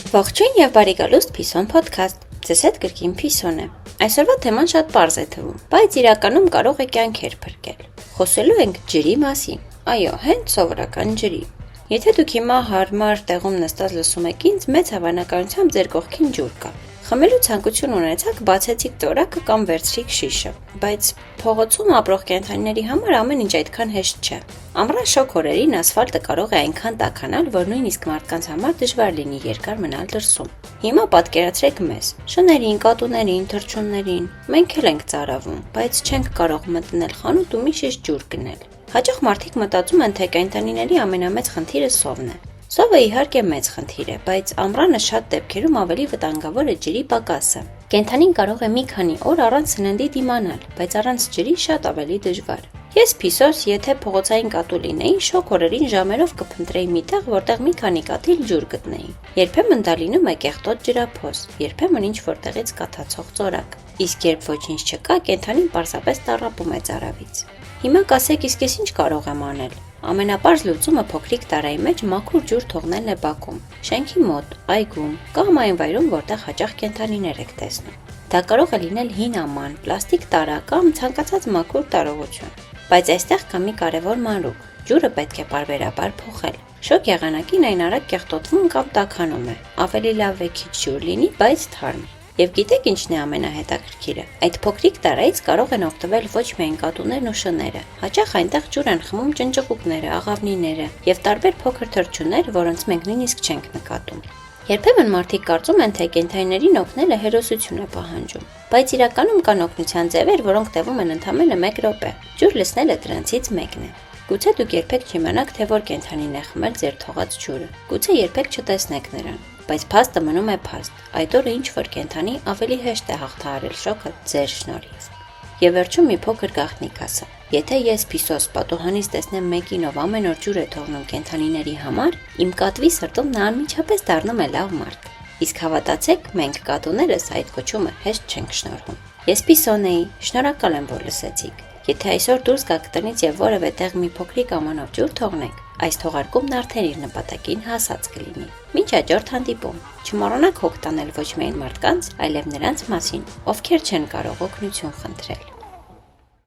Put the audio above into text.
Ողջույն եւ բարի գալուստ Փիսոն podcast։ Ձեզ հետ կրկին Փիսոն է։ Այսօրվա թեման շատ պարզ է թվում, բայց իրականում կարող է կյանքեր փրկել։ Խոսելու ենք ջրի մասին։ Այո, հենց սովորական ջրի։ Եթե դուք հիմա հարմար տեղում նստած լսում եք ինձ, մեծ հավանականությամբ ձեր կողքին ջուր կա։ Խմելու ցանկություն ունեցաք, բացեցիք տորակը կամ վերցրիք շիշը, բայց փողոցում ապրող կենդանիների համար ամեն ինչ այդքան հեշտ չէ։ Ամռան շոգ օրերին ասֆալտը կարող է այնքան տաքանալ, որ նույնիսկ մարդկանց համար դժվար լինի երկար մնալ դրսում։ Հիմա պատկերացրեք մեզ՝ շներին, կատուներին, թռչուններին։ Մենք էլ ենք ծարավում, բայց չենք կարող մտնել խանութ ու մի շիշ ջուր գնել։ Հաճախ մարդիկ մտածում են, թե կենդանիների ամենամեծ խնդիրը սովն է։ Սովը իհարկե մեծ խնդիր է, բայց ամռանը շատ դեպքերում ավելի վտանգավոր է ջրի պակասը։ Կենդանին կարող է մի քանի օր առանց սննդի դիմանալ, բայց առանց ջրի շատ ավելի դժվար։ Ես Փիսոս, եթե փողոցային կատու լինեի, շոգ օրերին ժամերով կփնտրեի մի տեղ, որտեղ մի քանի կաթիլ ջուր գտնեի։ Երբեմն դա լինում է կեղտոտ ջրափոս, երբեմն ինչ որտեղից կաթացող ծորակ։ Իսկ երբ ոչինչ չկա, կենդանին պարզապես տառապում է ծարավից։ Հիմա կասեք, իսկ ես ինչ կարող եմ անել։ Ամենապարզ լուծումը փոքրիկ տարայի մեջ մաքուր ջուր թողնելն է բակում, շենքի մոտ, այգում կամ այն վայրում, որտեղ հաճախ կենդանիներ եք տեսնում։ Դա կարող է լինել հին աման, պլաստիկ տարա կամ ցանկացած մաքուր տարողություն։ Բայց այստեղ կա մի կարևոր մանրուք՝ ջուրը պետք է պարբերաբար փոխել։ Շոգ եղանակին այն արագ կեղտոտվում կամ տաքանում է։ Ավելի լավ է քիչ ջուր լինի, բայց թարմ։ Եվ գիտեք ինչն է ամենահետաքրքիրը։ Այդ փոքրիկ տարայից կարող են օգտվել ոչ միայն կատուներն ու շները։ Հաճախ այնտեղ ջուր են խմում ճնճղուկները, աղավնիները եւ տարբեր փոքր թռչուններ, որոնց մենք նույնիսկ չենք նկատում։ Երբեմն մարդիկ կարծում են, թե կենդանիներին օգնելը հերոսություն է պահանջում, բայց իրականում կան օգնության ձևեր, որոնք տևում են ընդամենը 1 րոպե։ Ջուր լցնելը դրանցից մեկն է։ Գուցե դուք երբեք չիմանաք, թե որ կենդանին է խմել ձեր թողած ջուրը։ Գուցե երբեք չտեսնեք նրան, բայց փաստը մնում է փաստ։ Այդ օրը ինչ որ կենդանի ավելի հեշտ է հաղթահարել շոկը ձեր շնորհիվ։ Եվ վերջում մի փոքր գաղտնիք ասա։ Եթե ես Փիսոս պատուհանից տեսնեմ մեկին, ով ամեն օր ջուր է թողնում կենդանիների համար, իմ կատվի սրտում նա անմիջապես դառնում է լավ մարդ։ Իսկ հավատացեք, մենք կատուներս այդ կոչումը հեշտ չենք շնորհում։ Ես Փիսոն էի, շնորհակալ եմ, որ լսեցիք։ Եթե այսօր դուրս գաք տնից եւ որևէ տեղ մի փոքրիկ ամանով ջուր թողնեք, այս թողարկումն արդեն իր նպատակին հասած կլինի։ Մինչ հաջորդ հանդիպում, չմոռանաք հոգ տանել ոչ միայն մարդկանց, այլև նրանց մասին, ովքեր չեն կարող օգնություն խնդրել։